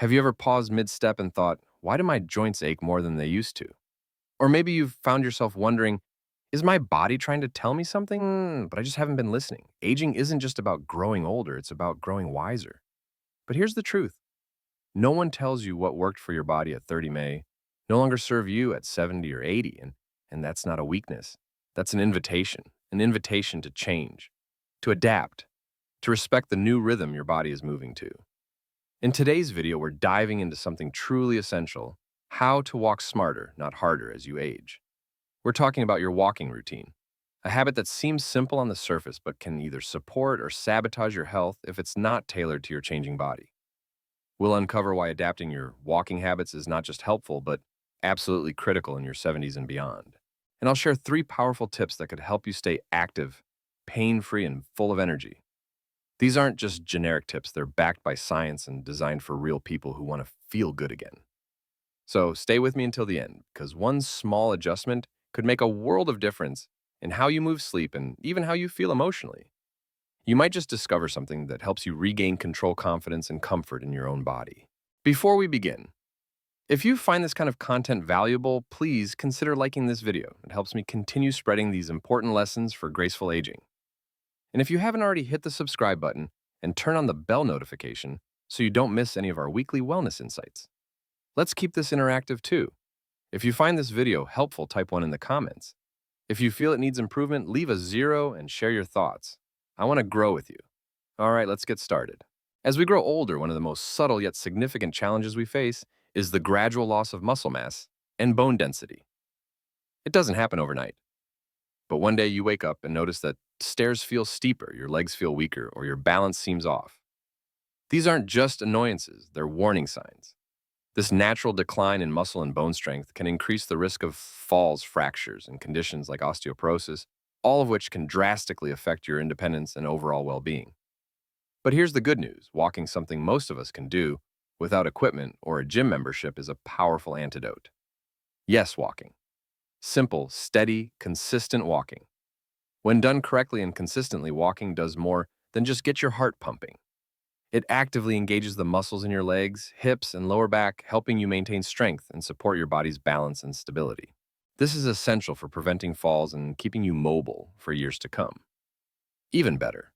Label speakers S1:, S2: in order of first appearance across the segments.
S1: Have you ever paused mid-step and thought, why do my joints ache more than they used to? Or maybe you've found yourself wondering, is my body trying to tell me something, but I just haven't been listening? Aging isn't just about growing older, it's about growing wiser. But here's the truth. No one tells you what worked for your body at 30 may no longer serve you at 70 or 80, and that's not a weakness. That's an invitation to change, to adapt, to respect the new rhythm your body is moving to. In today's video, we're diving into something truly essential: how to walk smarter, not harder, as you age. We're talking about your walking routine, a habit that seems simple on the surface but can either support or sabotage your health if it's not tailored to your changing body. We'll uncover why adapting your walking habits is not just helpful, but absolutely critical in your 70s and beyond. And I'll share 3 powerful tips that could help you stay active, pain-free, and full of energy. These aren't just generic tips, they're backed by science and designed for real people who want to feel good again. So stay with me until the end, because one small adjustment could make a world of difference in how you move, sleep, and even how you feel emotionally. You might just discover something that helps you regain control, confidence, and comfort in your own body. Before we begin, if you find this kind of content valuable, please consider liking this video. It helps me continue spreading these important lessons for graceful aging. And if you haven't already, hit the subscribe button and turn on the bell notification so you don't miss any of our weekly wellness insights. Let's keep this interactive too. If you find this video helpful, type 1 in the comments. If you feel it needs improvement, leave a 0 and share your thoughts. I want to grow with you. All right, let's get started. As we grow older, one of the most subtle yet significant challenges we face is the gradual loss of muscle mass and bone density. It doesn't happen overnight. But one day you wake up and notice that stairs feel steeper, your legs feel weaker, or your balance seems off. These aren't just annoyances, they're warning signs. This natural decline in muscle and bone strength can increase the risk of falls, fractures, and conditions like osteoporosis, all of which can drastically affect your independence and overall well-being. But here's the good news: walking, something most of us can do without equipment or a gym membership, is a powerful antidote. Yes, walking. Simple, steady, consistent walking. When done correctly and consistently, walking does more than just get your heart pumping. It actively engages the muscles in your legs, hips, and lower back, helping you maintain strength and support your body's balance and stability. This is essential for preventing falls and keeping you mobile for years to come. Even better,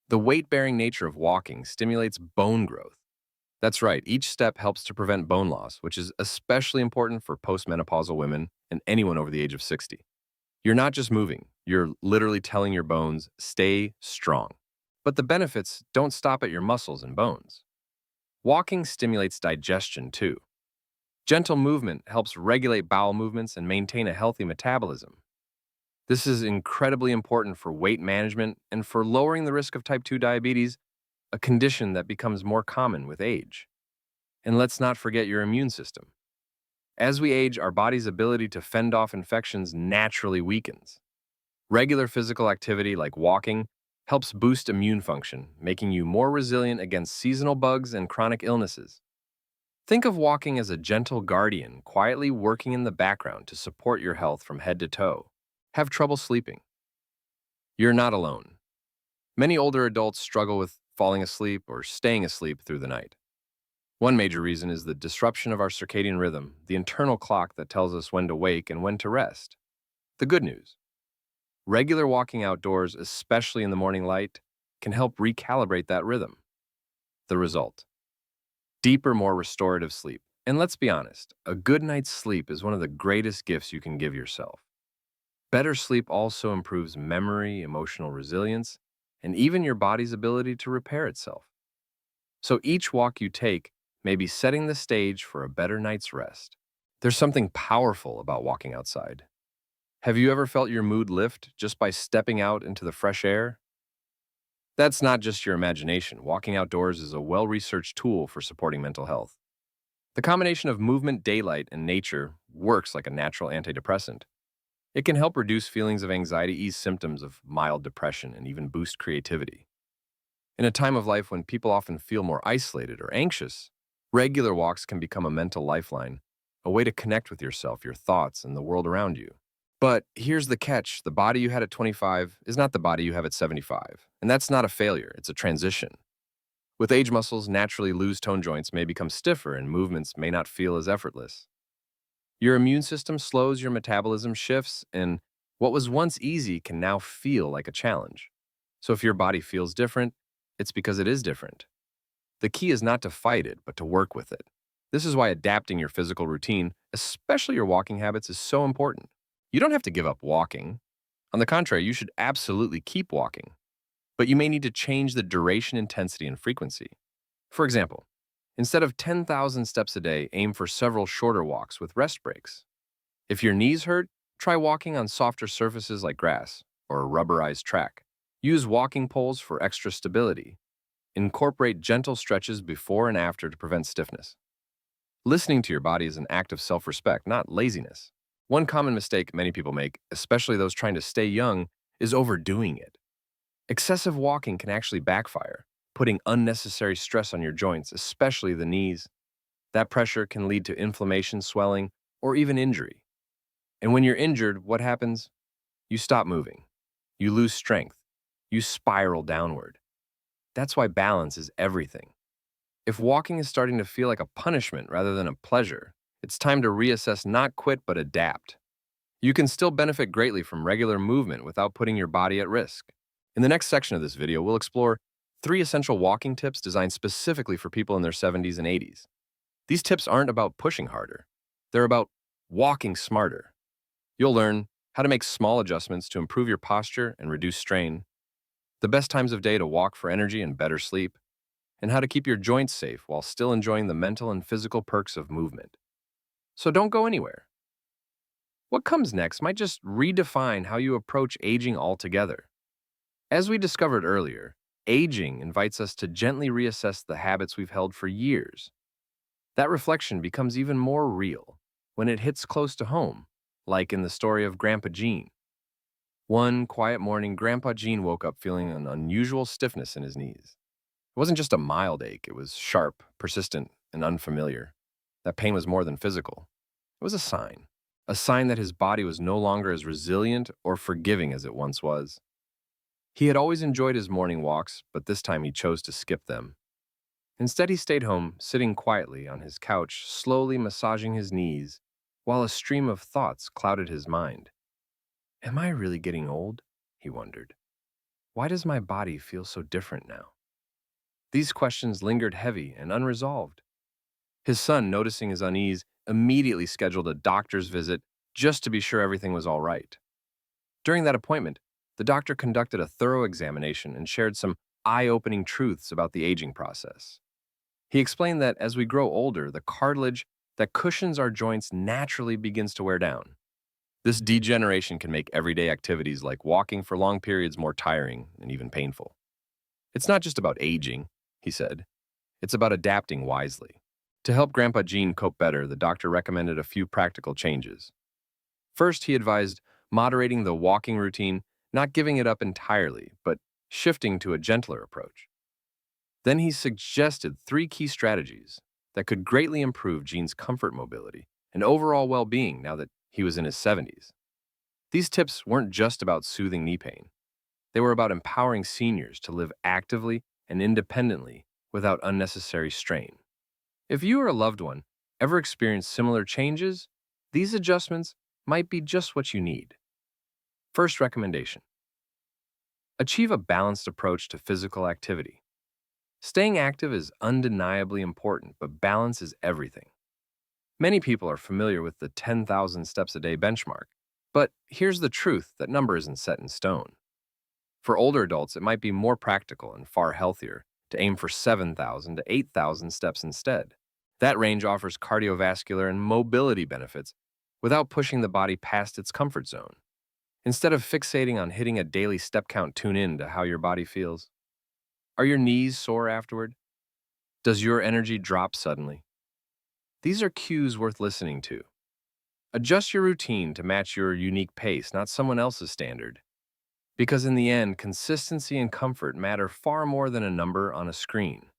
S1: the weight-bearing nature of walking stimulates bone growth. That's right, each step helps to prevent bone loss, which is especially important for postmenopausal women and anyone over the age of 60. You're not just moving, you're literally telling your bones, stay strong. But the benefits don't stop at your muscles and bones. Walking stimulates digestion too. Gentle movement helps regulate bowel movements and maintain a healthy metabolism. This is incredibly important for weight management and for lowering the risk of type 2 diabetes, a condition that becomes more common with age. And let's not forget your immune system. As we age, our body's ability to fend off infections naturally weakens. Regular physical activity like walking helps boost immune function, making you more resilient against seasonal bugs and chronic illnesses. Think of walking as a gentle guardian, quietly working in the background to support your health from head to toe. Have trouble sleeping? You're not alone. Many older adults struggle with falling asleep or staying asleep through the night. One major reason is the disruption of our circadian rhythm, the internal clock that tells us when to wake and when to rest. The good news: regular walking outdoors, especially in the morning light, can help recalibrate that rhythm. The result: deeper, more restorative sleep. And let's be honest, a good night's sleep is one of the greatest gifts you can give yourself. Better sleep also improves memory, emotional resilience, and even your body's ability to repair itself. So each walk you take may be setting the stage for a better night's rest. There's something powerful about walking outside. Have you ever felt your mood lift just by stepping out into the fresh air? That's not just your imagination. Walking outdoors is a well-researched tool for supporting mental health. The combination of movement, daylight, and nature works like a natural antidepressant. It can help reduce feelings of anxiety, ease symptoms of mild depression, and even boost creativity. In a time of life when people often feel more isolated or anxious, regular walks can become a mental lifeline, a way to connect with yourself, your thoughts, and the world around you. But here's the catch: the body you had at 25 is not the body you have at 75. And that's not a failure, it's a transition. With age, muscles naturally lose tone joints may become stiffer and movements may not feel as effortless. Your immune system slows, your metabolism shifts, and what was once easy can now feel like a challenge. So if your body feels different, it's because it is different. The key is not to fight it, but to work with it. This is why adapting your physical routine, especially your walking habits, is so important. You don't have to give up walking. On the contrary, you should absolutely keep walking, but you may need to change the duration, intensity, and frequency. For example, instead of 10,000 steps a day, aim for several shorter walks with rest breaks. If your knees hurt, try walking on softer surfaces like grass or a rubberized track. Use walking poles for extra stability. Incorporate gentle stretches before and after to prevent stiffness. Listening to your body is an act of self-respect, not laziness. One common mistake many people make, especially those trying to stay young, is overdoing it. Excessive walking can actually backfire, putting unnecessary stress on your joints, especially the knees. That pressure can lead to inflammation, swelling, or even injury. And when you're injured, what happens? You stop moving. You lose strength. You spiral downward. That's why balance is everything. If walking is starting to feel like a punishment rather than a pleasure, it's time to reassess, not quit, but adapt. You can still benefit greatly from regular movement without putting your body at risk. In the next section of this video, we'll explore 3 essential walking tips designed specifically for people in their 70s and 80s. These tips aren't about pushing harder. They're about walking smarter. You'll learn how to make small adjustments to improve your posture and reduce strain, the best times of day to walk for energy and better sleep, and how to keep your joints safe while still enjoying the mental and physical perks of movement. So don't go anywhere. What comes next might just redefine how you approach aging altogether. As we discovered earlier, aging invites us to gently reassess the habits we've held for years. That reflection becomes even more real when it hits close to home, like in the story of Grandpa Gene. One quiet morning, Grandpa Gene woke up feeling an unusual stiffness in his knees. It wasn't just a mild ache, it was sharp, persistent, and unfamiliar. That pain was more than physical. It was a sign that his body was no longer as resilient or forgiving as it once was. He had always enjoyed his morning walks, but this time he chose to skip them. Instead, he stayed home, sitting quietly on his couch, slowly massaging his knees, while a stream of thoughts clouded his mind. Am I really getting old? He wondered. Why does my body feel so different now? These questions lingered heavy and unresolved. His son, noticing his unease, immediately scheduled a doctor's visit just to be sure everything was all right. During that appointment, the doctor conducted a thorough examination and shared some eye-opening truths about the aging process. He explained that as we grow older, the cartilage that cushions our joints naturally begins to wear down. This degeneration can make everyday activities like walking for long periods more tiring and even painful. It's not just about aging, he said. It's about adapting wisely. To help Grandpa Gene cope better, the doctor recommended a few practical changes. First, he advised moderating the walking routine, not giving it up entirely, but shifting to a gentler approach. Then he suggested 3 key strategies that could greatly improve Gene's comfort, mobility, and overall well-being now that he was in his 70s. These tips weren't just about soothing knee pain. They were about empowering seniors to live actively and independently without unnecessary strain. If you or a loved one ever experienced similar changes, these adjustments might be just what you need. First recommendation: achieve a balanced approach to physical activity. Staying active is undeniably important, but balance is everything. Many people are familiar with the 10,000 steps a day benchmark, but here's the truth: that number isn't set in stone. For older adults, it might be more practical and far healthier to aim for 7,000 to 8,000 steps instead. That range offers cardiovascular and mobility benefits without pushing the body past its comfort zone. Instead of fixating on hitting a daily step count, tune in to how your body feels. Are your knees sore afterward? Does your energy drop suddenly? These are cues worth listening to. Adjust your routine to match your unique pace, not someone else's standard. Because in the end, consistency and comfort matter far more than a number on a screen.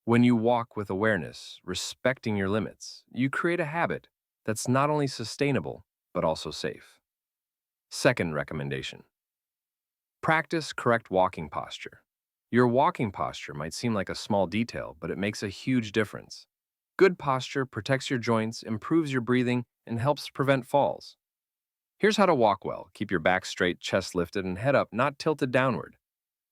S1: When you walk with awareness, respecting your limits, you create a habit that's not only sustainable, but also safe. Second recommendation: practice correct walking posture. Your walking posture might seem like a small detail, but it makes a huge difference. Good posture protects your joints, improves your breathing, and helps prevent falls. Here's how to walk well. Keep your back straight, chest lifted, and head up, not tilted downward.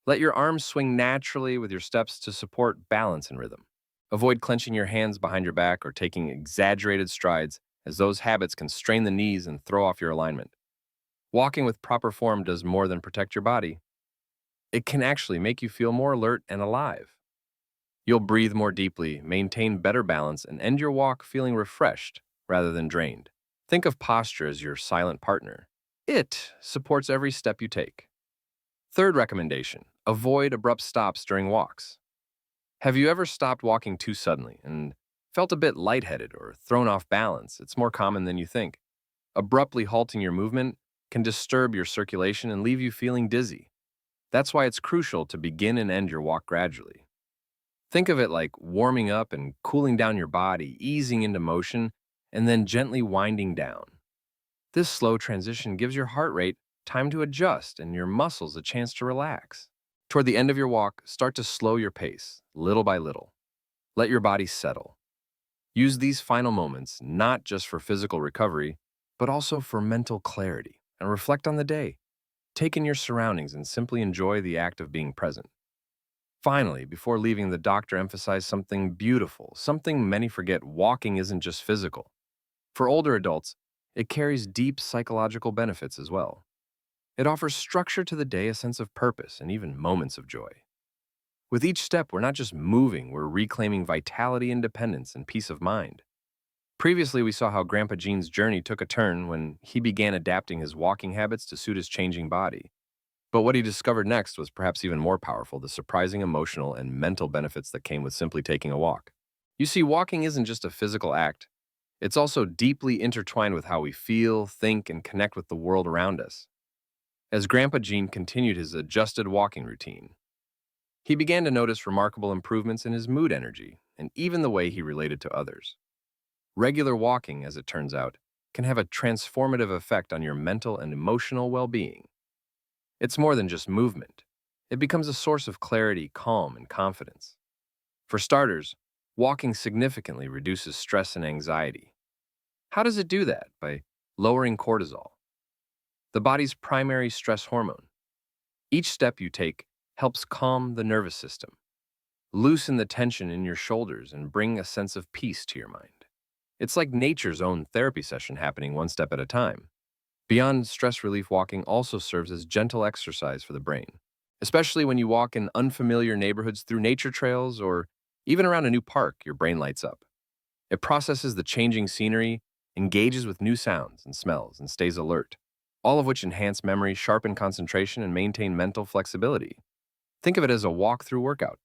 S1: Let your arms swing naturally with your steps to support balance and rhythm. Avoid clenching your hands behind your back or taking exaggerated strides, as those habits can strain the knees and throw off your alignment. Walking with proper form does more than protect your body. It can actually make you feel more alert and alive. You'll breathe more deeply, maintain better balance, and end your walk feeling refreshed rather than drained. Think of posture as your silent partner. It supports every step you take. Third recommendation, avoid abrupt stops during walks. Have you ever stopped walking too suddenly and felt a bit lightheaded or thrown off balance? It's more common than you think. Abruptly halting your movement can disturb your circulation and leave you feeling dizzy. That's why it's crucial to begin and end your walk gradually. Think of it like warming up and cooling down your body, easing into motion, and then gently winding down. This slow transition gives your heart rate time to adjust and your muscles a chance to relax. Toward the end of your walk, start to slow your pace, little by little. Let your body settle. Use these final moments not just for physical recovery, but also for mental clarity, and reflect on the day. Take in your surroundings and simply enjoy the act of being present. Finally, before leaving, the doctor emphasized something beautiful, something many forget: walking isn't just physical. For older adults, it carries deep psychological benefits as well. It offers structure to the day, a sense of purpose, and even moments of joy. With each step, we're not just moving, we're reclaiming vitality, independence, and peace of mind. Previously, we saw how Grandpa Gene's journey took a turn when he began adapting his walking habits to suit his changing body. But what he discovered next was perhaps even more powerful: the surprising emotional and mental benefits that came with simply taking a walk. You see, walking isn't just a physical act, it's also deeply intertwined with how we feel, think, and connect with the world around us. As Grandpa Gene continued his adjusted walking routine, he began to notice remarkable improvements in his mood, energy, and even the way he related to others. Regular walking, as it turns out, can have a transformative effect on your mental and emotional well-being. It's more than just movement. It becomes a source of clarity, calm, and confidence. For starters, walking significantly reduces stress and anxiety. How does it do that? By lowering cortisol, the body's primary stress hormone. Each step you take helps calm the nervous system, loosen the tension in your shoulders, and bring a sense of peace to your mind. It's like nature's own therapy session happening one step at a time. Beyond stress relief, walking also serves as gentle exercise for the brain, especially when you walk in unfamiliar neighborhoods, through nature trails, or even around a new park. Your brain lights up. It processes the changing scenery, engages with new sounds and smells, and stays alert, all of which enhance memory, sharpen concentration, and maintain mental flexibility. Think of it as a walk-through workout,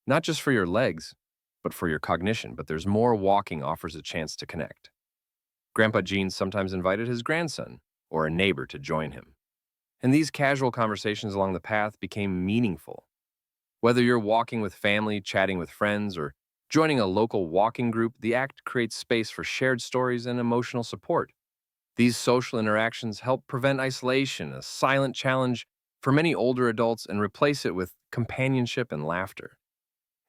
S1: not just for your legs, but for your cognition. But there's more. Walking offers a chance to connect. Grandpa Gene sometimes invited his grandson or a neighbor to join him, and these casual conversations along the path became meaningful. Whether you're walking with family, chatting with friends, or joining a local walking group, the act creates space for shared stories and emotional support. These social interactions help prevent isolation, a silent challenge for many older adults, and replace it with companionship and laughter.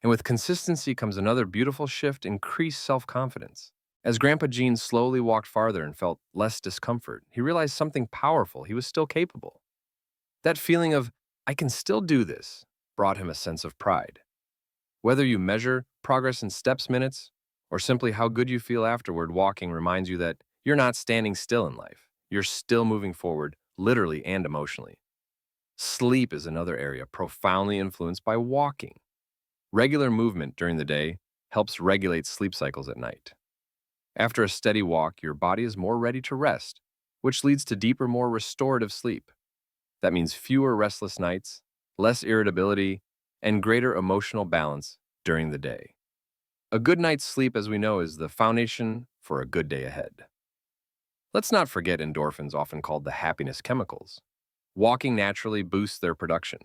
S1: And with consistency comes another beautiful shift: increased self-confidence. As Grandpa Gene slowly walked farther and felt less discomfort, he realized something powerful: he was still capable. That feeling of, "I can still do this," brought him a sense of pride. Whether you measure progress in steps, minutes, or simply how good you feel afterward, walking reminds you that you're not standing still in life. You're still moving forward, literally and emotionally. Sleep is another area profoundly influenced by walking. Regular movement during the day helps regulate sleep cycles at night. After a steady walk, your body is more ready to rest, which leads to deeper, more restorative sleep. That means fewer restless nights, less irritability, and greater emotional balance during the day. A good night's sleep, as we know, is the foundation for a good day ahead. Let's not forget endorphins, often called the happiness chemicals. Walking naturally boosts their production.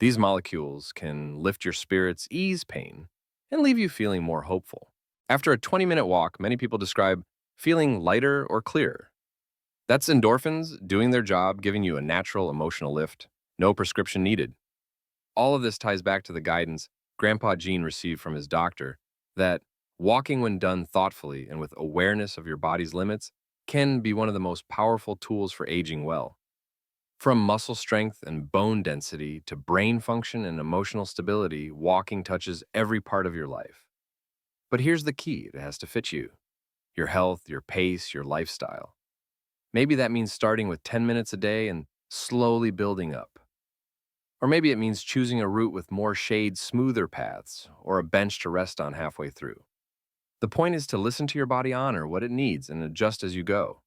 S1: These molecules can lift your spirits, ease pain, and leave you feeling more hopeful. After a 20-minute walk, many people describe feeling lighter or clearer. That's endorphins doing their job, giving you a natural emotional lift. No prescription needed. All of this ties back to the guidance Grandpa Gene received from his doctor that walking, when done thoughtfully and with awareness of your body's limits, can be one of the most powerful tools for aging well. From muscle strength and bone density to brain function and emotional stability, walking touches every part of your life. But here's the key: it has to fit you, your health, your pace, your lifestyle. Maybe that means starting with 10 minutes a day and slowly building up. Or maybe it means choosing a route with more shade, smoother paths, or a bench to rest on halfway through. The point is to listen to your body, honor what it needs, and adjust as you go.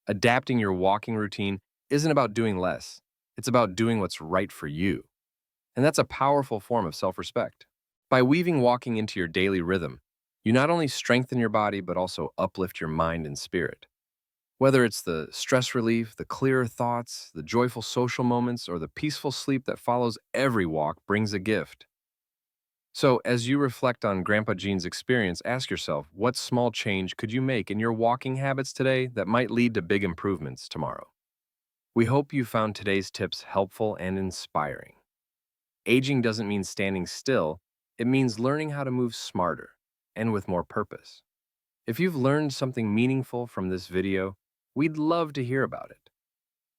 S1: Adapting your walking routine isn't about doing less, it's about doing what's right for you. And that's a powerful form of self respect. By weaving walking into your daily rhythm, you not only strengthen your body, but also uplift your mind and spirit. Whether it's the stress relief, the clearer thoughts, the joyful social moments, or the peaceful sleep that follows every walk brings a gift. So, as you reflect on Grandpa Gene's experience, ask yourself, what small change could you make in your walking habits today that might lead to big improvements tomorrow? We hope you found today's tips helpful and inspiring. Aging doesn't mean standing still, it means learning how to move smarter and with more purpose. If you've learned something meaningful from this video, we'd love to hear about it.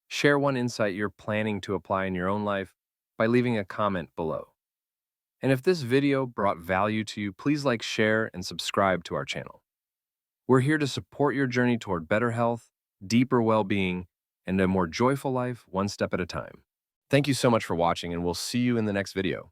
S1: Share one insight you're planning to apply in your own life by leaving a comment below. And if this video brought value to you, please like, share, and subscribe to our channel. We're here to support your journey toward better health, deeper well-being, and a more joyful life, one step at a time. Thank you so much for watching, and we'll see you in the next video.